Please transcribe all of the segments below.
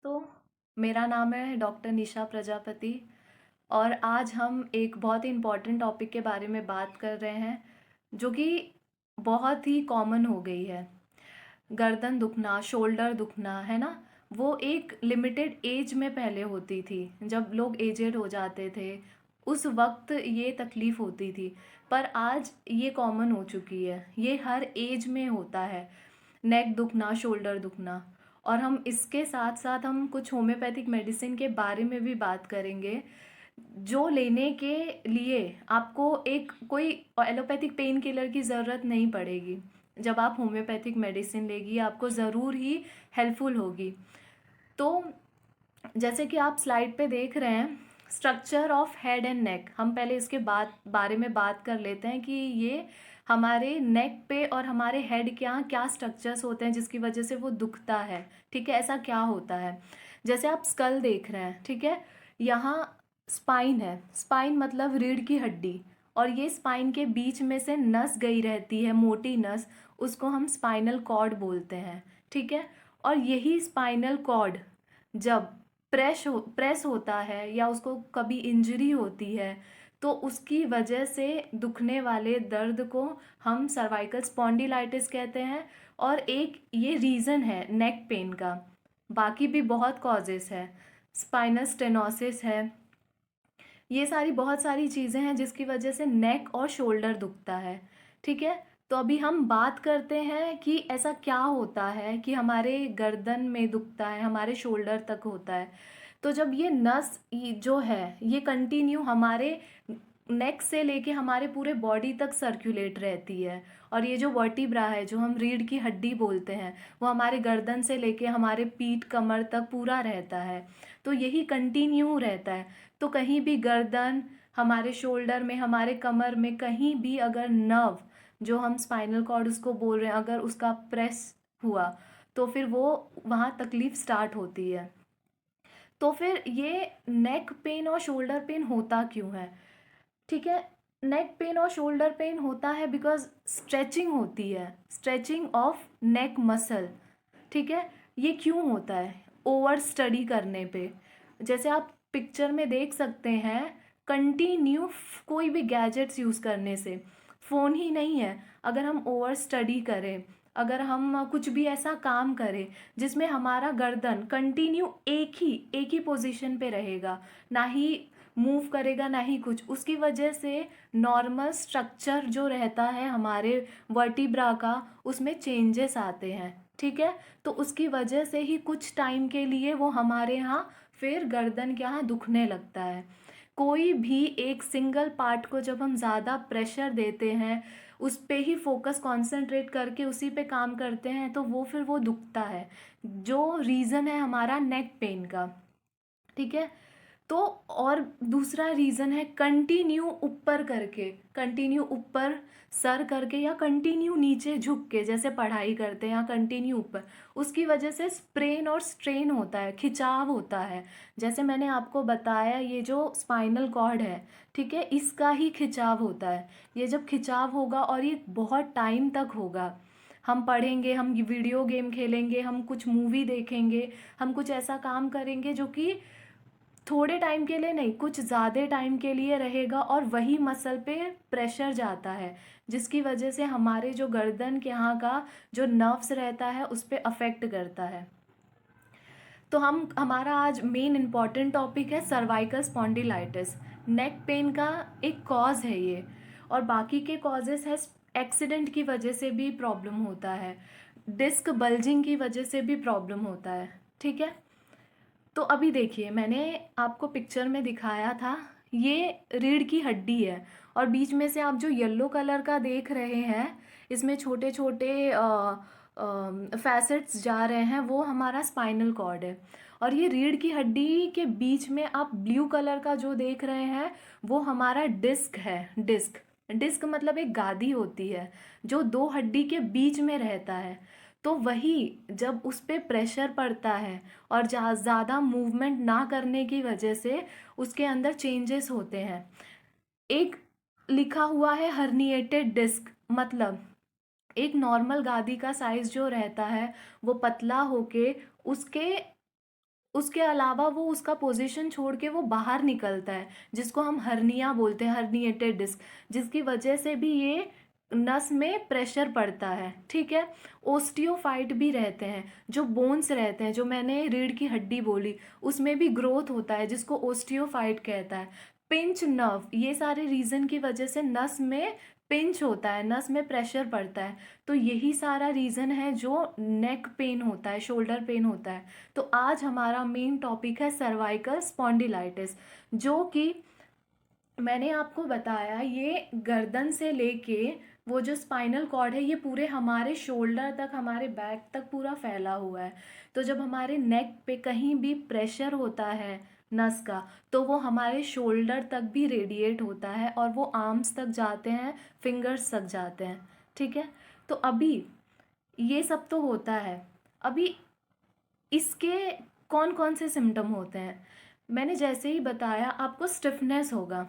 तो मेरा नाम है डॉक्टर निशा प्रजापति और आज हम एक बहुत ही इम्पोर्टेंट टॉपिक के बारे में बात कर रहे हैं जो कि बहुत ही कॉमन हो गई है। गर्दन दुखना, शोल्डर दुखना, है ना। वो एक लिमिटेड एज में पहले होती थी, जब लोग एजेड हो जाते थे उस वक्त ये तकलीफ़ होती थी। पर आज ये कॉमन हो चुकी है, ये हर एज में होता है, नेक दुखना, शोल्डर दुखना। और हम इसके साथ साथ हम कुछ होम्योपैथिक मेडिसिन के बारे में भी बात करेंगे, जो लेने के लिए आपको एक कोई एलोपैथिक पेन किलर की ज़रूरत नहीं पड़ेगी। जब आप होम्योपैथिक मेडिसिन लेगी आपको ज़रूर ही हेल्पफुल होगी। तो जैसे कि आप स्लाइड पे देख रहे हैं, structure of head and neck, हम पहले इसके बारे में बात कर लेते हैं कि ये हमारे नेक पे और हमारे हेड के यहाँ क्या स्ट्रक्चर्स होते हैं जिसकी वजह से वो दुखता है। ठीक है, ऐसा क्या होता है। जैसे आप स्कल देख रहे हैं, ठीक है, यहाँ स्पाइन है। स्पाइन मतलब रीढ़ की हड्डी, और ये स्पाइन के बीच में से नस गई रहती है, मोटी नस, उसको हम स्पाइनल कॉर्ड बोलते हैं। ठीक है, और यही स्पाइनल कॉर्ड जब प्रेस होता है या उसको कभी इंजरी होती है तो उसकी वजह से दुखने वाले दर्द को हम सर्वाइकल स्पॉन्डिलाइटिस कहते हैं। और एक ये रीज़न है नेक पेन का, बाकी भी बहुत कॉजेस है, स्पाइनस स्टेनोसिस है, ये सारी बहुत सारी चीज़ें हैं जिसकी वजह से नेक और शोल्डर दुखता है। ठीक है, तो अभी हम बात करते हैं कि ऐसा क्या होता है कि हमारे गर्दन में दुखता है, हमारे शोल्डर तक होता है। तो जब ये नस जो है ये कंटिन्यू हमारे नेक से लेके हमारे पूरे बॉडी तक सर्कुलेट रहती है, और ये जो वर्टिब्रा है, जो हम रीढ़ की हड्डी बोलते हैं, वो हमारे गर्दन से लेके हमारे पीठ कमर तक पूरा रहता है। तो यही कंटिन्यू रहता है। तो कहीं भी गर्दन, हमारे शोल्डर में, हमारे कमर में कहीं भी अगर नर्व, जो हम स्पाइनल कॉर्ड उसको बोल रहे हैं, अगर उसका प्रेस हुआ तो फिर वो वहाँ तकलीफ स्टार्ट होती है। तो फिर ये नेक पेन और शोल्डर पेन होता क्यों है। ठीक है, नेक पेन और शोल्डर पेन होता है बिकॉज स्ट्रेचिंग होती है, स्ट्रेचिंग ऑफ नेक मसल। ठीक है, ये क्यों होता है, ओवर स्टडी करने पे। जैसे आप पिक्चर में देख सकते हैं, कंटिन्यू कोई भी गैजेट्स यूज़ करने से, फ़ोन ही नहीं है, अगर हम ओवर स्टडी करें, अगर हम कुछ भी ऐसा काम करें जिसमें हमारा गर्दन कंटिन्यू एक ही पोजीशन पे रहेगा, ना ही मूव करेगा ना ही कुछ, उसकी वजह से नॉर्मल स्ट्रक्चर जो रहता है हमारे वर्टिब्रा का, उसमें चेंजेस आते हैं। ठीक है, तो उसकी वजह से ही कुछ टाइम के लिए वो हमारे यहाँ फिर गर्दन के यहाँ दुखने लगता है। कोई भी एक सिंगल पार्ट को जब हम ज़्यादा प्रेशर देते हैं, उस पे ही फोकस कंसंट्रेट करके उसी पे काम करते हैं, तो वो फिर वो दुखता है, जो रीज़न है हमारा नेक पेन का। ठीक है, तो और दूसरा रीज़न है कंटिन्यू ऊपर करके, कंटिन्यू ऊपर सर करके, या कंटिन्यू नीचे झुक के जैसे पढ़ाई करते हैं, या कंटिन्यू ऊपर, उसकी वजह से स्प्रेन और स्ट्रेन होता है, खिंचाव होता है। जैसे मैंने आपको बताया, ये जो स्पाइनल कॉर्ड है, ठीक है, इसका ही खिंचाव होता है। ये जब खिंचाव होगा और ये बहुत टाइम तक होगा, हम पढ़ेंगे, हम वीडियो गेम खेलेंगे, हम कुछ मूवी देखेंगे, हम कुछ ऐसा काम करेंगे जो कि थोड़े टाइम के लिए नहीं, कुछ ज़्यादा टाइम के लिए रहेगा, और वही मसल पे प्रेशर जाता है, जिसकी वजह से हमारे जो गर्दन के यहाँ का जो नर्व्स रहता है उस पे अफेक्ट करता है। तो हमारा आज मेन इम्पॉर्टेंट टॉपिक है सर्वाइकल स्पॉन्डिलाइटिस। नेक पेन का एक कॉज है ये, और बाकी के कॉजेस है, एक्सीडेंट की वजह से भी प्रॉब्लम होता है, डिस्क बल्जिंग की वजह से भी प्रॉब्लम होता है। ठीक है, तो अभी देखिए, मैंने आपको पिक्चर में दिखाया था, ये रीढ़ की हड्डी है, और बीच में से आप जो येलो कलर का देख रहे हैं, इसमें छोटे छोटे फैसेट्स जा रहे हैं, वो हमारा स्पाइनल कॉर्ड है। और ये रीढ़ की हड्डी के बीच में आप ब्लू कलर का जो देख रहे हैं, वो हमारा डिस्क है। डिस्क, डिस्क मतलब एक गादी होती है जो दो हड्डी के बीच में रहता है। तो वही जब उस पे प्रेशर पड़ता है और ज़्यादा मूवमेंट ना करने की वजह से उसके अंदर चेंजेस होते हैं। एक लिखा हुआ है हर्निएटेड डिस्क, मतलब एक नॉर्मल गादी का साइज जो रहता है वो पतला होके उसके उसके अलावा वो उसका पोजीशन छोड़ के वो बाहर निकलता है, जिसको हम हर्निया बोलते हैं, हर्निएटेड डिस्क, जिसकी वजह से भी ये नस में प्रेशर पड़ता है, ठीक है। ओस्टियोफाइट भी रहते हैं, जो बोन्स रहते हैं, जो मैंने रीढ़ की हड्डी बोली, उसमें भी ग्रोथ होता है, जिसको ओस्टियोफाइट कहता है। पिंच नर्व, ये सारे रीज़न की वजह से नस में पिंच होता है, नस में प्रेशर पड़ता है। तो यही सारा रीज़न है जो नेक पेन होता है, शोल्डर पेन होता है। तो आज हमारा मेन टॉपिक है सर्वाइकल स्पॉन्डिलाइटिस, जो कि मैंने आपको बताया ये गर्दन से लेके वो जो स्पाइनल कॉर्ड है, ये पूरे हमारे शोल्डर तक, हमारे बैक तक पूरा फैला हुआ है। तो जब हमारे नेक पे कहीं भी प्रेशर होता है नस का, तो वो हमारे शोल्डर तक भी रेडिएट होता है और वो आर्म्स तक जाते हैं, फिंगर्स तक जाते हैं, ठीक है। तो अभी ये सब तो होता है, अभी इसके कौन कौन से सिम्टम होते हैं। मैंने जैसे ही बताया, आपको स्टिफनेस होगा,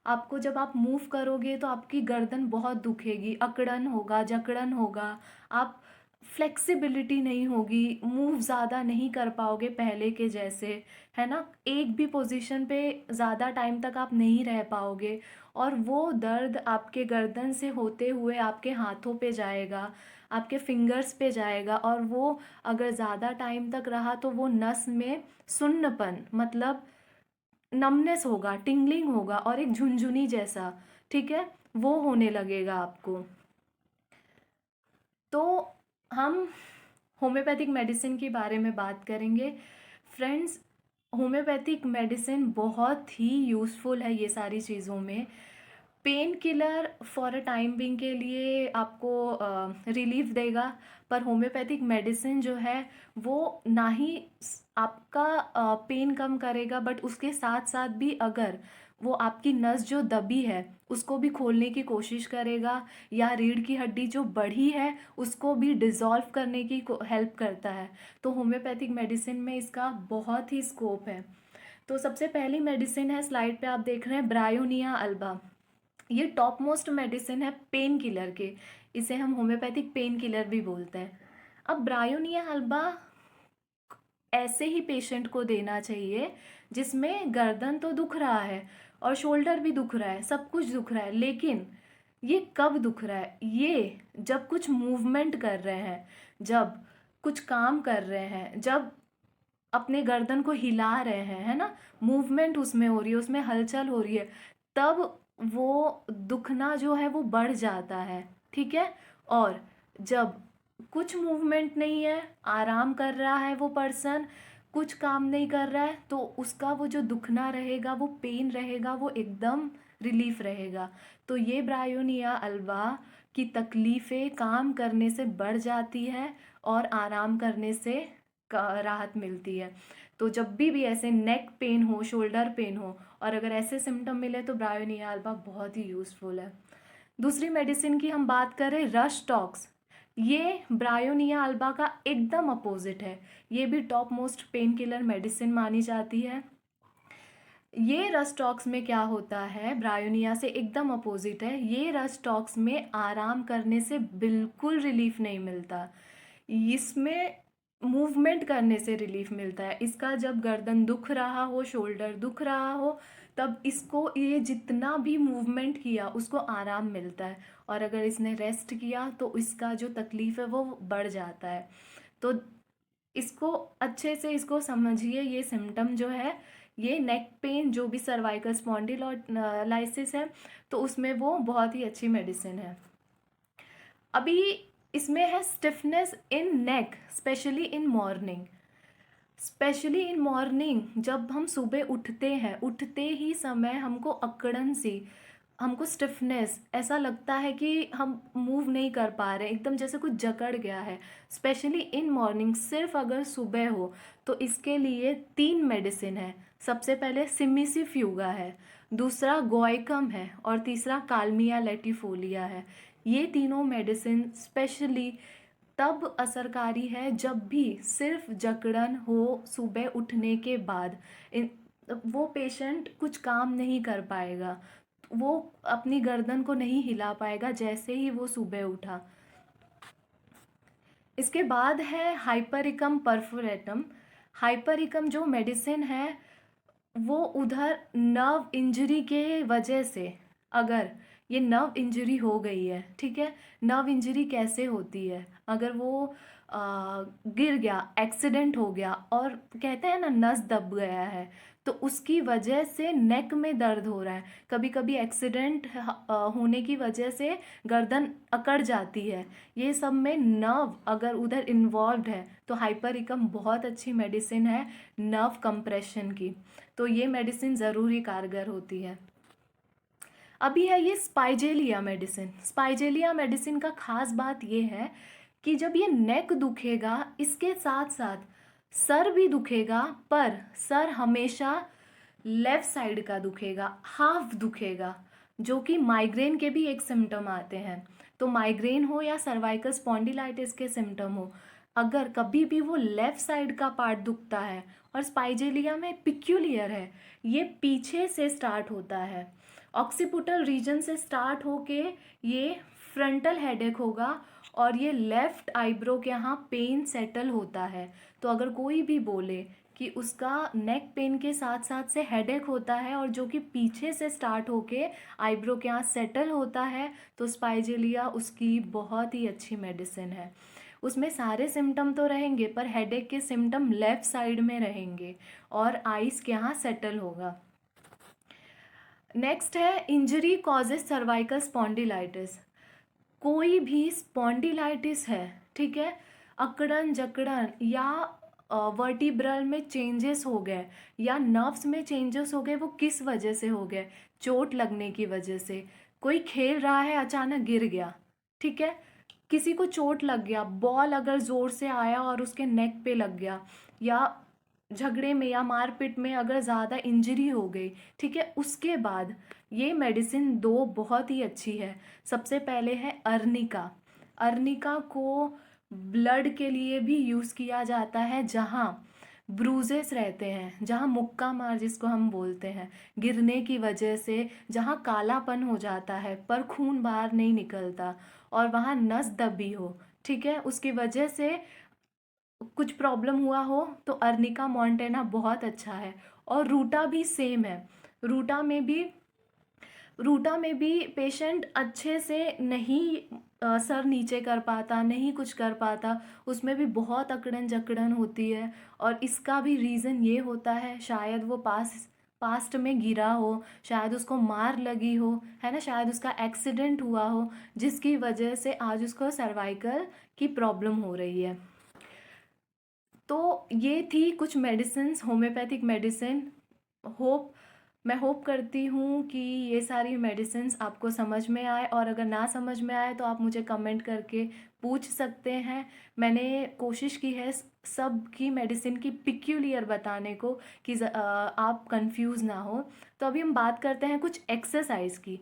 आपको जब आप मूव करोगे तो आपकी गर्दन बहुत दुखेगी, अकड़न होगा, जकड़न होगा, आप फ्लेक्सिबिलिटी नहीं होगी, मूव ज़्यादा नहीं कर पाओगे पहले के जैसे, है ना। एक भी पोजीशन पे ज़्यादा टाइम तक आप नहीं रह पाओगे, और वो दर्द आपके गर्दन से होते हुए आपके हाथों पे जाएगा, आपके फिंगर्स पे जाएगा, और वो अगर ज़्यादा टाइम तक रहा तो वो नस में सुन्नपन, मतलब नमनेस होगा, टिंगलिंग होगा, और एक झुनझुनी जैसा, ठीक है, वो होने लगेगा आपको। तो हम होम्योपैथिक मेडिसिन के बारे में बात करेंगे। फ्रेंड्स, होम्योपैथिक मेडिसिन बहुत ही यूज़फुल है ये सारी चीज़ों में। Pain killer for a time being के लिए आपको रिलीफ देगा, पर होम्योपैथिक मेडिसिन जो है वो ना ही आपका पेन कम करेगा, बट उसके साथ साथ भी अगर वो आपकी नस जो दबी है उसको भी खोलने की कोशिश करेगा, या रीढ़ की हड्डी जो बढ़ी है उसको भी डिज़ोल्व करने की हेल्प करता है। तो होम्योपैथिक मेडिसिन में इसका बहुत ही स्कोप है। तो सबसे पहली मेडिसिन है, स्लाइड पे आप देख रहे हैं, ब्रायोनिया अल्बा। ये टॉप मोस्ट मेडिसिन है पेन किलर के, इसे हम होम्योपैथिक पेन किलर भी बोलते हैं। अब ब्रायोनिया अल्बा ऐसे ही पेशेंट को देना चाहिए जिसमें गर्दन तो दुख रहा है और शोल्डर भी दुख रहा है, सब कुछ दुख रहा है, लेकिन ये कब दुख रहा है, ये जब कुछ मूवमेंट कर रहे हैं, जब कुछ काम कर रहे हैं, जब अपने गर्दन को हिला रहे हैं, है ना, मूवमेंट उसमें हो रही है, उसमें हलचल हो रही है, तब वो दुखना जो है वो बढ़ जाता है, ठीक है। और जब कुछ मूवमेंट नहीं है, आराम कर रहा है वो पर्सन, कुछ काम नहीं कर रहा है, तो उसका वो जो दुखना रहेगा, वो पेन रहेगा, वो एकदम रिलीफ रहेगा। तो ये ब्रायोनिया अल्बा की तकलीफ़ें काम करने से बढ़ जाती है और आराम करने से राहत मिलती है। तो जब भी ऐसे नेक पेन हो, शोल्डर पेन हो, और अगर ऐसे सिम्टम मिले तो ब्रायोनिया अल्बा बहुत ही यूज़फुल है। दूसरी मेडिसिन की हम बात करें, रश टॉक्स। ये ब्रायोनिया अल्बा का एकदम अपोजिट है, ये भी top most pain killer medicine मानी जाती है। ये रस्टॉक्स में क्या होता है, ब्रायोनिया से एकदम अपोजिट है। ये रस्टॉक्स में आराम करने से बिल्कुल रिलीफ नहीं मिलता, इसमें मूवमेंट करने से रिलीफ मिलता है। इसका जब गर्दन दुख रहा हो, शोल्डर दुख रहा हो, तब इसको ये जितना भी मूवमेंट किया उसको आराम मिलता है, और अगर इसने रेस्ट किया तो इसका जो तकलीफ़ है वो बढ़ जाता है। तो इसको अच्छे से इसको समझिए, ये सिम्टम जो है, ये नेक पेन जो भी सर्वाइकल स्पॉन्डिलोलाइसिस है, तो उसमें वो बहुत ही अच्छी मेडिसिन है। अभी इसमें है stiffness in neck, specially in morning. Specially in morning, जब हम सुबह उठते हैं, उठते ही समय हमको अकड़न सी, हमको स्टिफनेस, ऐसा लगता है कि हम मूव नहीं कर पा रहे, एकदम जैसे कुछ जकड़ गया है, स्पेशली इन मॉर्निंग, सिर्फ अगर सुबह हो। तो इसके लिए 3 मेडिसिन है। सबसे पहले सिमिसिफ्यूगा है, दूसरा गोइकम है, और तीसरा काल्मिया लेटिफोलिया है। ये तीनों मेडिसिन स्पेशली तब असरकारी है जब भी सिर्फ जकड़न हो सुबह उठने के बाद। वो पेशेंट कुछ काम नहीं कर पाएगा, वो अपनी गर्दन को नहीं हिला पाएगा जैसे ही वो सुबह उठा। इसके बाद है हाइपरिकम परफोरेटम। हाइपरिकम जो मेडिसिन है वो उधर नर्व इंजरी के वजह से, अगर ये नर्व इंजरी हो गई है, ठीक है, नर्व इंजरी कैसे होती है, अगर वो गिर गया, एक्सीडेंट हो गया और कहते हैं ना नस दब गया है, तो उसकी वजह से नेक में दर्द हो रहा है। कभी कभी एक्सीडेंट होने की वजह से गर्दन अकड़ जाती है। ये सब में नर्व अगर उधर इन्वॉल्व है तो हाइपरिकम बहुत अच्छी मेडिसिन है नर्व कंप्रेशन की, तो ये मेडिसिन ज़रूर ही कारगर होती है। अभी है ये स्पाइजेलिया मेडिसिन। स्पाइजेलिया मेडिसिन का खास बात ये है कि जब ये नेक दुखेगा इसके साथ साथ सर भी दुखेगा, पर सर हमेशा लेफ्ट साइड का दुखेगा, हाफ दुखेगा, जो कि माइग्रेन के भी एक सिम्टम आते हैं। तो माइग्रेन हो या सर्वाइकल स्पॉन्डिलाइटिस के सिम्टम हो, अगर कभी भी वो लेफ्ट साइड का पार्ट दुखता है, और स्पाइजेलिया में पिक्यूलियर है, ये पीछे से स्टार्ट होता है, ऑक्सीपुटल रीजन से स्टार्ट होके ये फ्रंटल हेडेक होगा और ये लेफ्ट आईब्रो के यहाँ पेन सेटल होता है। तो अगर कोई भी बोले कि उसका नेक पेन के साथ साथ से हेडेक होता है और जो कि पीछे से स्टार्ट होके आईब्रो के यहाँ सेटल होता है, तो स्पाइजेलिया उसकी बहुत ही अच्छी मेडिसिन है। उसमें सारे सिम्टम तो रहेंगे पर हेडेक के सिम्टम लेफ्ट साइड में रहेंगे और आइस के यहाँ सेटल होगा। नेक्स्ट है इंजरी कॉजेज सर्वाइकल स्पॉन्डिलाइटिस। कोई भी स्पॉन्डिलाइटिस है, ठीक है, अकड़न जकड़न या वर्टिब्रल में चेंजेस हो गए या नर्व्स में चेंजेस हो गए, वो किस वजह से हो गए? चोट लगने की वजह से। कोई खेल रहा है अचानक गिर गया, ठीक है, किसी को चोट लग गया, बॉल अगर ज़ोर से आया और उसके नेक पे लग गया, या झगड़े में या मारपीट में अगर ज़्यादा इंजरी हो गई, ठीक है, उसके बाद ये मेडिसिन दो बहुत ही अच्छी है। सबसे पहले है अर्निका। अर्निका को ब्लड के लिए भी यूज़ किया जाता है, जहाँ ब्रूजेस रहते हैं, जहाँ मुक्का मार जिसको हम बोलते हैं, गिरने की वजह से जहाँ कालापन हो जाता है पर खून बाहर नहीं निकलता और वहाँ नस दबी हो, ठीक है, उसकी वजह से कुछ प्रॉब्लम हुआ हो, तो अर्निका मॉन्टेना बहुत अच्छा है। और रूटा भी सेम है। रूटा में भी रूटा में भी पेशेंट अच्छे से नहीं सर नीचे कर पाता, नहीं कुछ कर पाता, उसमें भी बहुत अकड़न जकड़न होती है। और इसका भी रीज़न ये होता है, शायद वो पास्ट में गिरा हो, शायद उसको मार लगी हो, है ना, शायद उसका एक्सीडेंट हुआ हो, जिसकी वजह से आज उसको सर्वाइकल की प्रॉब्लम हो रही है। तो ये थी कुछ मेडिसिन्स, होम्योपैथिक मेडिसिन। मैं होप करती हूँ कि ये सारी मेडिसिन्स आपको समझ में आए, और अगर ना समझ में आए तो आप मुझे कमेंट करके पूछ सकते हैं। मैंने कोशिश की है सब की मेडिसिन की पिक्यूलियर बताने को कि आप कंफ्यूज ना हो। तो अभी हम बात करते हैं कुछ एक्सरसाइज की।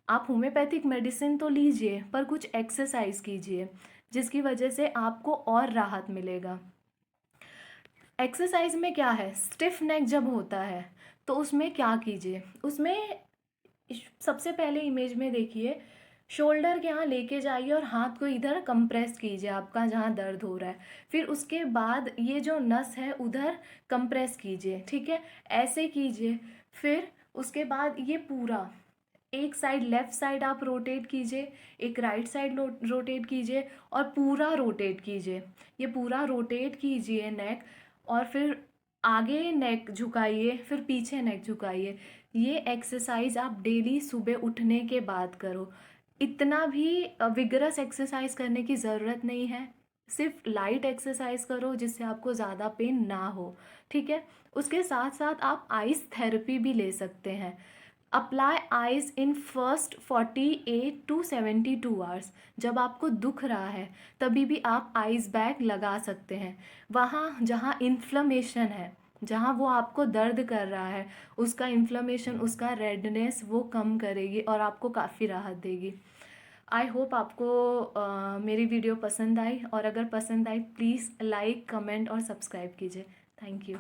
आप होम्योपैथिक मेडिसिन तो लीजिए पर कुछ एक्सरसाइज कीजिए, जिसकी वजह से आपको और राहत मिलेगा। एक्सरसाइज में क्या है, स्टिफ नेक जब होता है तो उसमें क्या कीजिए, उसमें सबसे पहले इमेज में देखिए, शोल्डर के यहाँ लेके जाइए और हाथ को इधर कंप्रेस कीजिए आपका जहाँ दर्द हो रहा है। फिर उसके बाद ये जो नस है उधर कंप्रेस कीजिए, ठीक है, ऐसे कीजिए। फिर उसके बाद ये पूरा एक साइड लेफ़्ट साइड आप रोटेट कीजिए, एक राइट साइड रोटेट कीजिए और पूरा रोटेट कीजिए। ये पूरा रोटेट कीजिए नेक, और फिर आगे नेक झुकाइए, फिर पीछे नेक झुकाइए। ये एक्सरसाइज आप डेली सुबह उठने के बाद करो। इतना भी विगरस एक्सरसाइज करने की ज़रूरत नहीं है, सिर्फ लाइट एक्सरसाइज करो जिससे आपको ज़्यादा पेन ना हो, ठीक है। उसके साथ साथ आप आइस थेरेपी भी ले सकते हैं। Apply eyes in first 48 to 72 hours. जब आपको दुख रहा है तभी भी आप आइस बैग लगा सकते हैं। वहाँ जहाँ इन्फ्लेमेशन है, जहाँ वो आपको दर्द कर रहा है, उसका इन्फ्लेमेशन, उसका रेडनेस वो कम करेगी और आपको काफ़ी राहत देगी। आई होप आपको मेरी वीडियो पसंद आई, और अगर पसंद आई प्लीज़ लाइक, कमेंट और सब्सक्राइब कीजिए। Thank you.